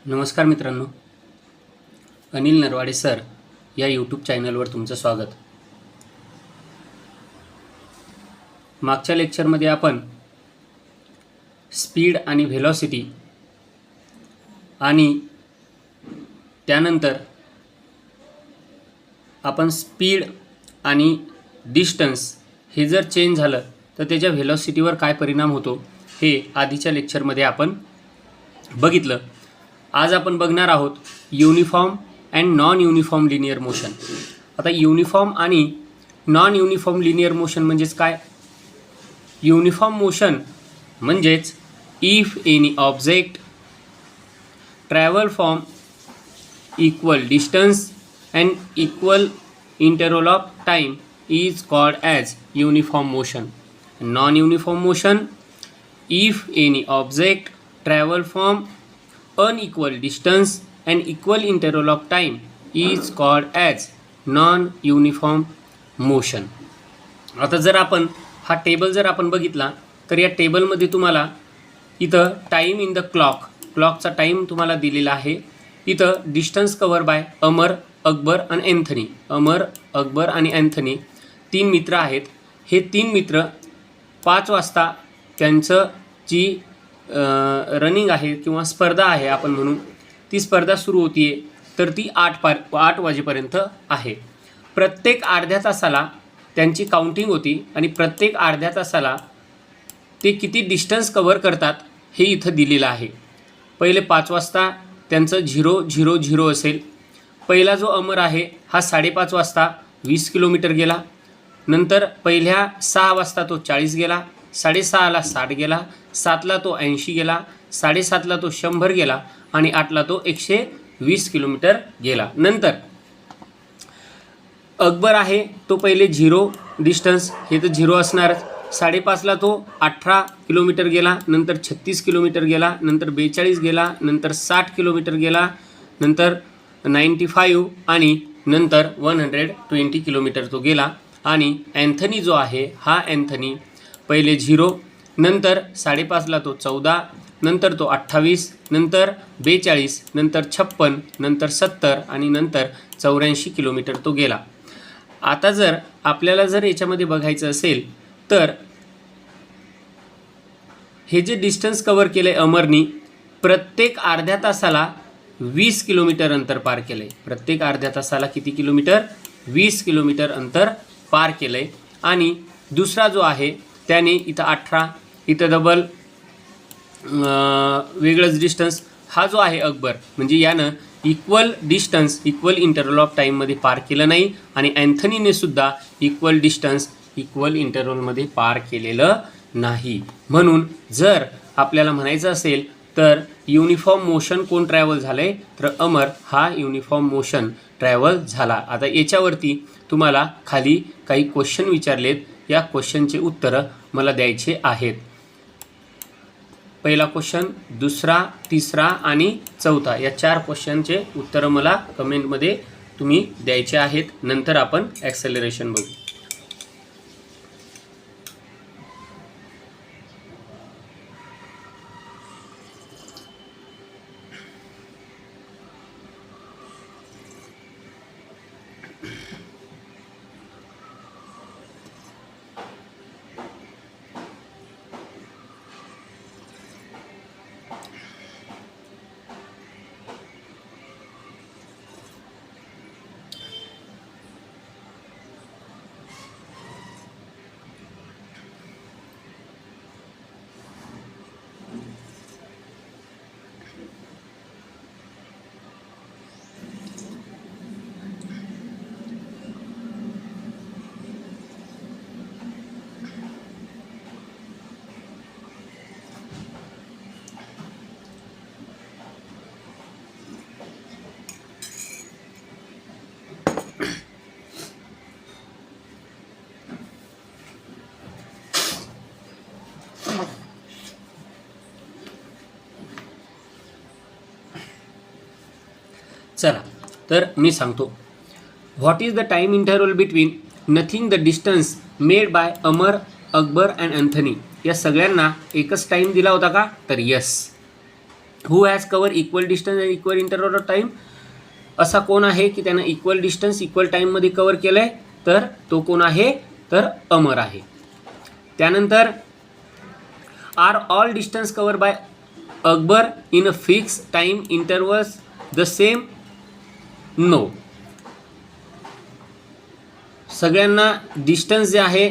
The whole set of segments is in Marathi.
नमस्कार मित्रांनो, अनिल नरवाडे सर या यूट्यूब चॅनलवर तुमचं स्वागत. मागच्या लेक्चरमध्ये आपण स्पीड आणि व्हेलॉसिटी आणि त्यानंतर आपण स्पीड आणि डिस्टन्स हे जर चेंज झालं तर त्याच्या व्हेलॉसिटीवर काय परिणाम होतो हे आधीच्या लेक्चरमध्ये आपण बघितलं. आज आपण बघणार आहोत uniform and non uniform linear motion. आता युनिफॉर्म आणि नॉन युनिफॉर्म लिनियर मोशन म्हणजेच काय? युनिफॉर्म मोशन म्हणजेच if any object travel from equal distance and equal interval of time is called as uniform motion. Non-uniform motion, if any object travel from unequal distance and equal interval of time is called as non-uniform motion. आता जर आपण हा टेबल जर आपण बघितला तर या टेबलमध्ये तुम्हाला इथं टाईम इन द क्लॉकचा टाईम तुम्हाला दिलेला आहे. इथं distance cover bye Amar, Akbar आणि अँथनी. अमर, अकबर आणि अँथनी 3 मित्र आहेत. हे 3 मित्र 5 वाजता त्यांचं जी रनिंग आहे किंवा स्पर्धा आहे आपण म्हणून, ती स्पर्धा सुरू होती आहे तर ती 8 वाजेपर्यंत आहे. प्रत्येक अर्ध्या तासाला त्यांची काउंटिंग होती आणि प्रत्येक अर्ध्या तासाला ते किती डिस्टन्स कव्हर करतात हे इथं दिलेलं आहे. पहिले 5 वाजता त्यांचं 0-0-0 असेल. पहिला जो अमर आहे हा 5:30 वाजता 20 किलोमीटर गेला. नंतर पहिल्या 6 वाजता तो 40 गेला, 6:30ला 60 गेला, 7ला तो 80 गेला, 7:30ला तो 100 गेला आणि 8ला तो 120 किलोमीटर गेला. नंतर अकबर आहे तो पहिले 0 डिस्टन्स, हे तर 0 असणारच. 5:30ला तो 18 किलोमीटर गेला, नंतर 36 किलोमीटर गेला, नंतर 42 गेला, नंतर 60 किलोमीटर गेला, नंतर 95 आणि नंतर 120 किलोमीटर तो गेला. आणि अँथनी जो आहे हा अँथनी पहिले 0, नंतर 5:30ला तो 14, नंतर तो 28, नंतर 42, नंतर 56, नंतर 70 आणि नंतर 84 किलोमीटर तो गेला. आता जर आपल्याला जर याच्यामध्ये बघायचं असेल तर हे जे डिस्टन्स कव्हर केलं आहे अमरनी, प्रत्येक अर्ध्या तासाला 20 किलोमीटर अंतर पार केलं आहे. प्रत्येक अर्ध्या तासाला किती किलोमीटर? 20 किलोमीटर अंतर पार केलं आहे. आणि दुसरा जो आहे त्याने इथं 18, इथं डबल वेगळंच डिस्टन्स. हा जो आहे अकबर म्हणजे यानं equal distance equal interval of टाईममध्ये पार केलं नाही आणि अँथनीने सुद्धा इक्वल डिस्टन्स इक्वल इंटरवलमध्ये पार केलेलं नाही. म्हणून जर आपल्याला म्हणायचं असेल तर युनिफॉर्म मोशन कोण ट्रॅव्हल झालं आहे तर अमर हा युनिफॉर्म मोशन ट्रॅव्हल झाला. आता याच्यावरती तुम्हाला खाली काही क्वेश्चन विचारलेत, या क्वेश्चनचे उत्तरं मला द्यायचे आहेत. पहिला क्वेश्चन, दुसरा, तिसरा आणि चौथा या 4 क्वेश्चनचे उत्तरं मला कमेंटमध्ये तुम्ही द्यायचे आहेत. नंतर आपण ॲक्सेलरेशन बघू. चला तर मी सांगतो. What is the time interval between nothing the distance made by Amar, Akbar and Anthony. या सगळ्यांना एकच टाईम दिला होता का तर yes. Who has cover equal distance and equal interval of time, असा कोण आहे की त्यानं इक्वल डिस्टन्स इक्वल टाईममध्ये कवर केलं आहे, तर तो कोण आहे, तर अमर आहे. त्यानंतर are all distance cover by Akbar in a fix time intervals the same, no. सगळ्यांना डिस्टन्स जे आहे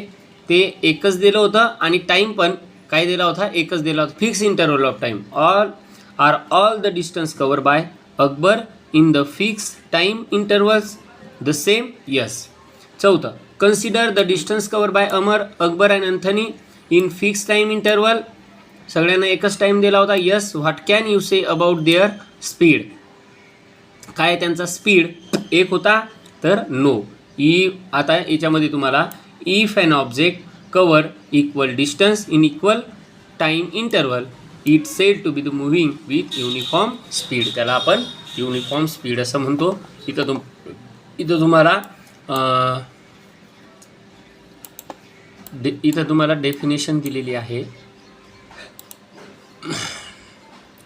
ते एकच दिलं होतं आणि टाईम पण काय दिला होता, एकच दिला होता, fix interval of time. All the distance cover by Akbar in the fix time intervals the same, yes. चौथं, consider the distance cover by Amar, Akbar and Anthony in fix time interval, सगळ्यांना एकच टाईम दिला होता, yes. What can you say about their speed, काय त्यांचा स्पीड एक होता, तर नो. आता याच्यामध्ये तुम्हाला if an object cover equal distance in equal time interval it said to be the moving with uniform speed, त्याला आपण युनिफॉर्म स्पीड असं म्हणतो. इथं तुम्हाला डेफिनेशन दिलेली आहे.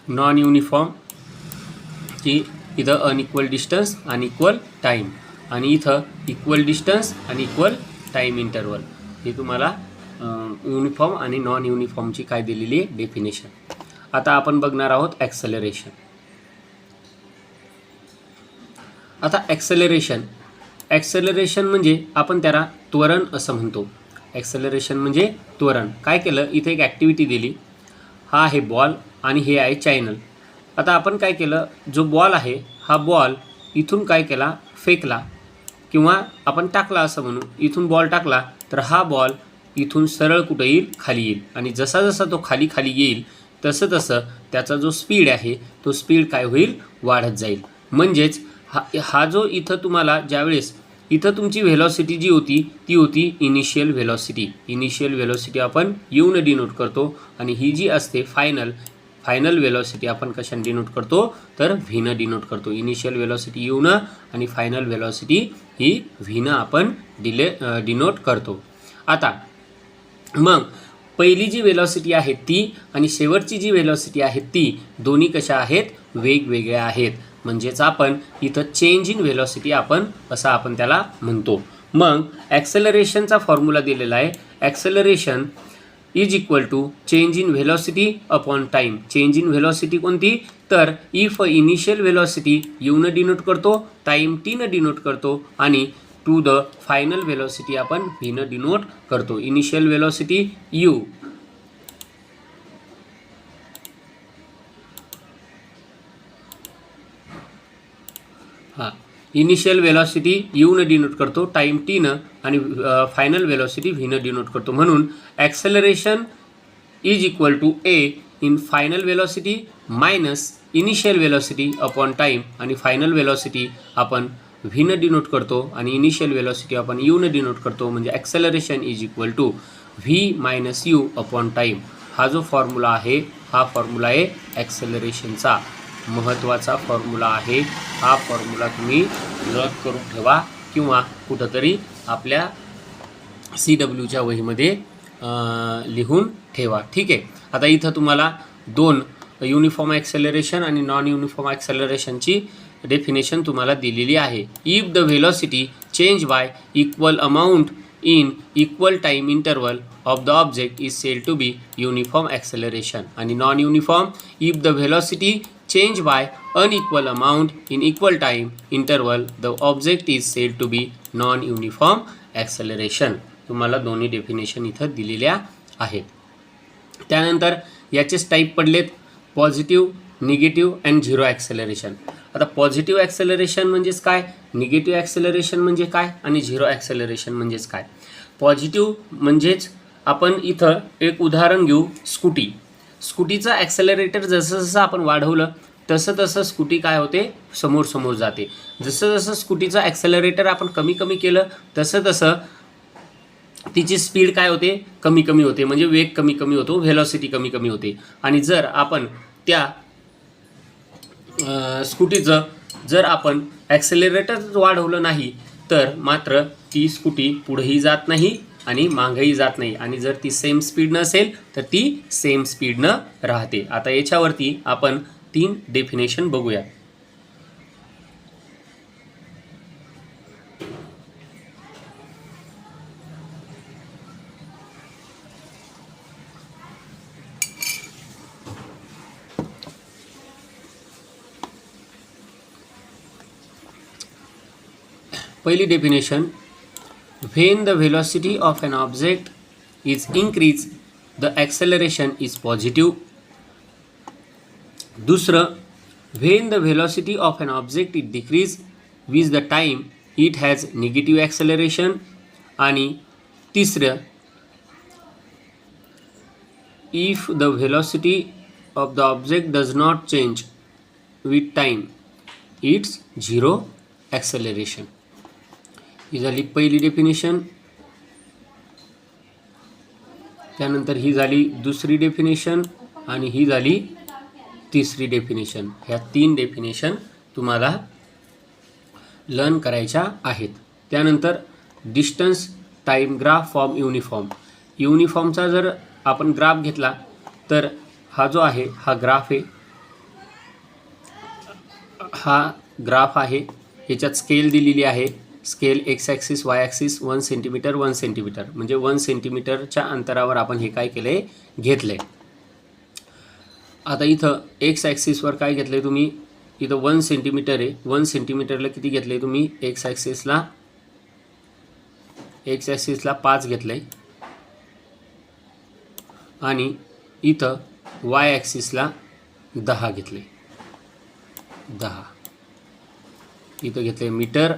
नॉन युनिफॉर्म की इथं अनइक्वल डिस्टन्स आणि इक्वल टाईम, आणि इथं इक्वल डिस्टन्स आणि इक्वल टाईम इंटरवल, हे तुम्हाला युनिफॉर्म आणि नॉन युनिफॉर्मची काय दिलेली आहे डेफिनेशन. आता आपण बघणार आहोत ॲक्सेलरेशन. आता ॲक्सेलरेशन म्हणजे आपण त्याला त्वरण असं म्हणतो. ॲक्सेलरेशन म्हणजे त्वरण. काय केलं, इथे एक ॲक्टिव्हिटी दिली, हा आहे बॉल आणि हे आहे चॅनल. आता आपण काय केलं, जो बॉल आहे हा बॉल इथून काय केला, फेकला किंवा आपण टाकला असं म्हणू. इथून बॉल टाकला तर हा बॉल इथून सरळ कुठं येईल, खाली येईल, आणि जसा जसा तो खाली येईल तसं तसं त्याचा जो स्पीड आहे तो स्पीड काय होईल, वाढत जाईल. म्हणजेच हा जो इथं तुम्हाला ज्यावेळेस इथं तुमची व्हेलॉसिटी जी होती ती होती इनिशियल व्हेलॉसिटी. इनिशियल व्हेलॉसिटी आपण यूनं डिनोट करतो, आणि ही जी असते फायनल व्हेलॉसिटी आपण कशाने डिनोट करतो, तर व्हीनं डिनोट करतो. इनिशियल व्हेलॉसिटी यूनं आणि फायनल व्हेलॉसिटी ही व्हीनं आपण डिनोट करतो. आता मग पहिली जी व्हेलॉसिटी आहे ती आणि शेवटची जी व्हेलॉसिटी आहे ती दोन्ही कशा आहेत, वेगवेगळ्या आहेत. म्हणजेच आपण इथं चेंज इन व्हेलॉसिटी आपण त्याला म्हणतो. मग ॲक्सेलरेशनचा फॉर्म्युला दिलेला आहे. Acceleration is equal to change in velocity upon time. Change in velocity कोणती, तर इफ इनिशियल व्हेलॉसिटी यूनं डिनोट करतो, टाईम टीनं डिनोट करतो, आणि टू द फायनल व्हेलॉसिटी आपण व्हीनं डिनोट करतो. Initial velocity u, initial velocity यूनं डिनोट करतो, टाईम टीनं, आणि फायनल व्हेलॉसिटी व्हीनं डिनोट करतो. म्हणून acceleration is equal to a in final velocity minus initial velocity upon time, आणि फायनल व्हेलॉसिटी आपण व्हीनं डिनोट करतो आणि इनिशियल व्हेलॉसिटी आपण यूनं डिनोट करतो. म्हणजे acceleration is equal to V minus U upon time. हा जो फॉर्म्युला आहे हा फॉर्म्युला आहे ॲक्सेलरेशनचा, महत्त्वाचा फॉर्म्युला आहे. हा फॉर्म्युला तुम्ही नोट करून ठेवा किंवा कुठंतरी आपल्या CWच्या वहीमध्ये लिहून ठेवा. ठीक आहे. आता इथं तुम्हाला दोन युनिफॉर्म ॲक्सेलरेशन आणि नॉन युनिफॉर्म ॲक्सेलरेशनची डेफिनेशन तुम्हाला दिलेली आहे. If the velocity change by equal amount in equal time interval of the object is said to be uniform acceleration. आणि non uniform, if the velocity change by unequal amount in equal time interval the object is said to be non-uniform acceleration. तुम्हाला दोन्ही डेफिनेशन इथं दिलेल्या आहेत. त्यानंतर याचेच टाईप पडलेत positive, negative and zero acceleration. आता पॉझिटिव्ह ॲक्सेलरेशन म्हणजेच काय, निगेटिव्ह ॲक्सेलरेशन म्हणजे काय, आणि झिरो ॲक्सेलरेशन म्हणजेच काय. पॉझिटिव्ह म्हणजेच आपण इथं एक उदाहरण घेऊ, स्कूटीचं ॲक्सेलरेटर जसं जसं आपण वाढवलं तसं तसं स्कूटी काय होते, समोर जाते. जसं जसं स्कूटीचं ॲक्सेलरेटर आपण कमी केलं तसं तसं तिची स्पीड काय होते, कमी होते. म्हणजे वेग कमी होतो, व्हेलॉसिटी कमी होते. आणि जर आपण त्या स्कूटीचं जर आपण ॲक्सेलरेटर वाढवलं नाही तर मात्र ती स्कूटी पुढेही जात नाही आणि मागेही जात नाही. आणि जर ती सेम स्पीड नसेल तर ती सेम स्पीडनं राहते. आता याच्यावरती आपण 3 डेफिनेशन बघूया. पहिली definition, when the velocity of an object is increased, the acceleration is positive. दुसरं, when the velocity of an object is decreased with the time, it has negative acceleration. आणि तिसरं, if the velocity of the object does not change with time, it's zero acceleration. ही झाली पहिली डेफिनेशन. त्यानंतर ही झाली दुसरी डेफिनेशन आणि ही झाली तिसरी डेफिनेशन. ह्या 3 डेफिनेशन तुम्हाला लर्न करायच्या आहेत. त्यानंतर distance time graph form uniform. युनिफॉर्मचा जर आपण ग्राफ घेतला तर हा जो आहे हा ग्राफ आहे, हा ग्राफ आहे. ह्याच्यात स्केल दिलेली आहे. Scale x axis Y axis 1 centimetre 1 centimetre म्हणजे 1 सेंटीमीटरच्या अंतरावर आपण हे काय केलं आहे, घेतलं आहे. आता इथं एक्स ॲक्सिसवर काय घेतलं आहे तुम्ही, इथं 1 सेंटीमीटर आहे. 1 सेंटीमीटरला किती घेतलं आहे तुम्ही, एक्स ॲक्सिसला 5 घेतलं आहे आणि इथं वाय ॲक्सिसला 10 घेतलं आहे. 10 इथं घेतलं आहे मीटर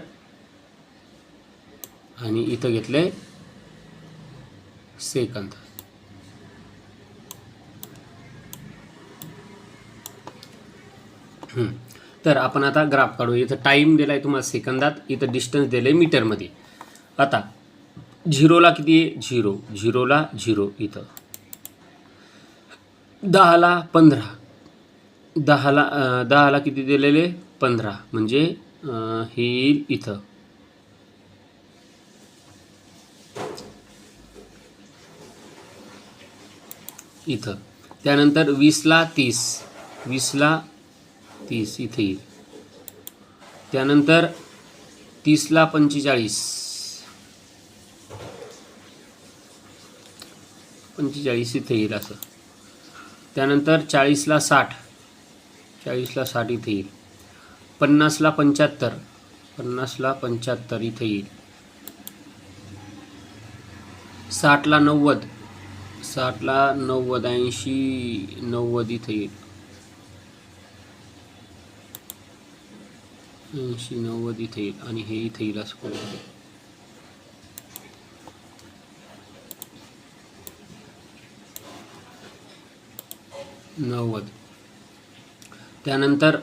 आणि इथं घेतलं आहे सेकंद. तर आपण आता ग्राफ काढू. इथं टाईम दिला आहे तुम्हाला सेकंदात, इथं डिस्टन्स दिलं आहे मीटरमध्ये. आता झिरोला किती आहे, 0, झिरोला 0. इथं 10ला 15, 10ला किती दिलेले 15 म्हणजे हे इथं. इथं त्यानंतर 20ला 30, 20ला 30 इथे येईल. त्यानंतर 30ला 45, 45 इथे येईल असं. त्यानंतर 40ला 60, 40ला 60 इथे येईल. 50ला 75, 50ला 75 इथे येईल. 60ला 90, 60ला 90, 80, 90 इथे येईल. 80, 90 इथे येईल आणि हे इथे येईल असं करून. त्यानंतर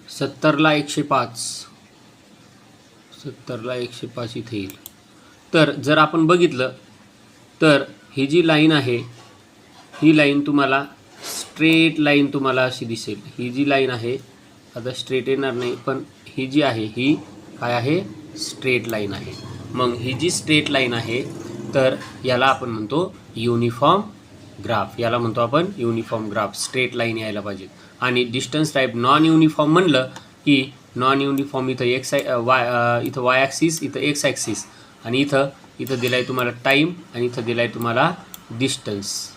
70ला 105, 70ला 105 इथे येईल. तर जर आपण बघितलं तर ही जी लाईन आहे ही लाईन तुम्हाला स्ट्रेट लाईन तुम्हाला अशी दिसेल. ही जी लाईन आहे आता स्ट्रेट येणार नाही, पण ही जी आहे ही काय आहे, स्ट्रेट लाईन आहे. मग ही जी स्ट्रेट लाईन आहे तर याला आपण म्हणतो युनिफॉर्म ग्राफ. याला म्हणतो आपण युनिफॉर्म ग्राफ. स्ट्रेट लाईन यायला पाहिजे. आणि डिस्टन्स टाईप नॉन युनिफॉर्म म्हणलं की नॉन युनिफॉर्म इथं इथं वाय ॲक्सिस, इथं एक्स ॲक्सिस आणि इथं दिलं आहे तुम्हाला टाईम आणि इथं दिलं आहे तुम्हाला डिस्टन्स.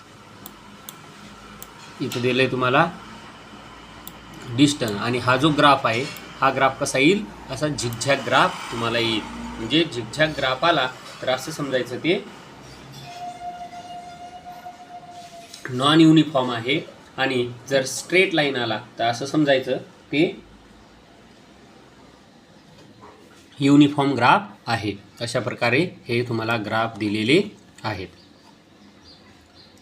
इथं दिलं आहे तुम्हाला डिस्टन्स. आणि हा जो ग्राफ आहे हा ग्राफ कसा येईल, असा झिगझॅग ग्राफ तुम्हाला येईल. म्हणजे झिगझॅग ग्राफ आला तर असं समजायचं ते नॉन युनिफॉर्म आहे. आणि जर स्ट्रेट लाईन आला तर असं समजायचं ते युनिफॉर्म ग्राफ आहे. अशा प्रकारे हे तुम्हाला ग्राफ दिलेले आहेत.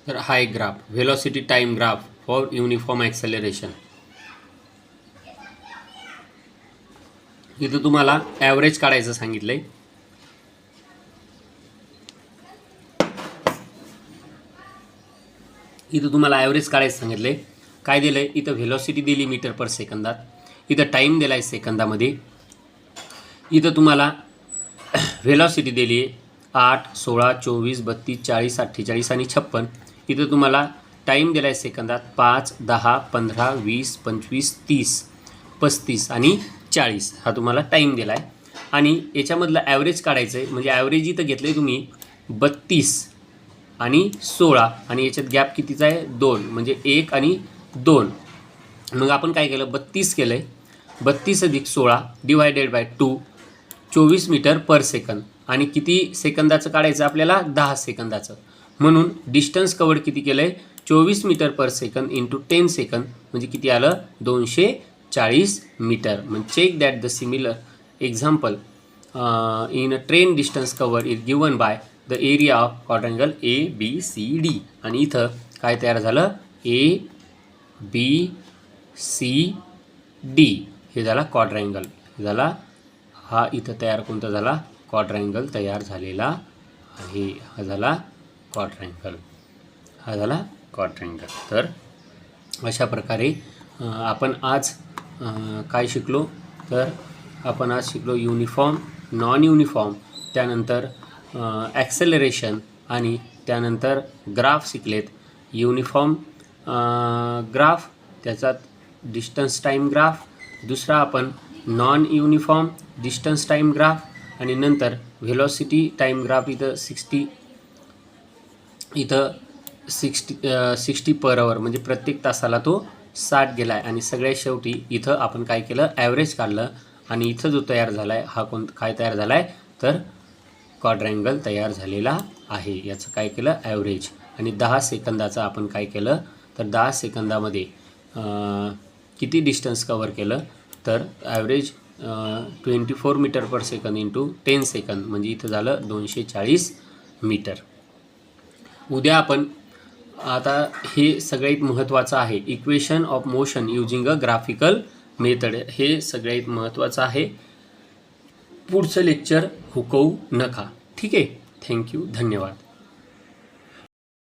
तर हा एक graph, velocity time graph for uniform acceleration. इथं तुम्हाला ॲव्हरेज काढायचं सांगितलंय. इथं तुम्हाला ॲव्हरेज काढायचं सांगितलंय. काय दिलंय, इथं व्हेलॉसिटी दिली मीटर पर सेकंदात, इथं टाईम दिला आहे सेकंदामध्ये. इथं तुम्हाला व्हेलॉसिटी दिली आहे 8, 16, 24, 32, 40, 48 आणि 56. इथं तुम्हाला टाईम दिला आहे सेकंदात 5, 10, 15, 20, 25, 30, 35 आणि 40 हा तुम्हाला टाईम दिला आहे. आणि याच्यामधलं ॲव्हरेज काढायचं आहे. म्हणजे ॲव्हरेज इथं घेतलं आहे तुम्ही 32 आणि 16 आणि याच्यात गॅप कितीचा आहे 2 म्हणजे 1 आणि 2. मग आपण काय केलं 32 केलं आहे. 32 अधिक 16 divided by 2 24 metre per second. आणि किती सेकंदाचं काढायचं आपल्याला 10 सेकंदाचं. म्हणून डिस्टन्स कवर्ड किती केलं आहे 24 metre per second into 10 second म्हणजे किती आलं 240 मीटर. म्हणजे check that the similar example in a train distance cover is given by the area of quadrangle ABCD. आणि इथं काय तयार झालं ABCD हे झाला क्वाड्रँगल. झाला हा इथं तयार कोणता झाला क्वाड्रँगल तयार झालेला आहे. हा झाला क्वाड्रँगल. हा झाला क्वाड्रँगल. तर अशा प्रकारे आपण आज काय शिकलो तर आपण आज शिकलो युनिफॉर्म, नॉन युनिफॉर्म, त्यानंतर ॲक्सेलरेशन आणि त्यानंतर ग्राफ शिकलेत. युनिफॉर्म ग्राफ त्याच्यात डिस्टन्स टाईम ग्राफ, दुसरा आपण non uniform distance time graph आणि नंतर व्हेलॉसिटी टाईम ग्राफ. इथं 60 पर आवर म्हणजे प्रत्येक तासाला तो 60 गेला आहे. आणि सगळ्यात शेवटी इथं आपण काय केलं ॲव्हरेज काढलं आणि इथं जो तयार झाला आहे हा काय तयार झाला आहे तर क्वाड्रँगल तयार झालेला आहे. याचं काय केलं ॲव्हरेज. आणि 10 सेकंदाचं आपण काय केलं तर 10 सेकंदामध्ये किती डिस्टन्स कवर केलं तर average 24 metre per second into 10 second म्हणजे इथं झालं 240 मीटर. उद्या आपण आता हे सगळ्यात महत्त्वाचं आहे equation of motion using a graphical method. हे सगळ्यात महत्त्वाचं आहे. पुढचं लेक्चर हुकवू नका. ठीक आहे. थँक्यू. धन्यवाद.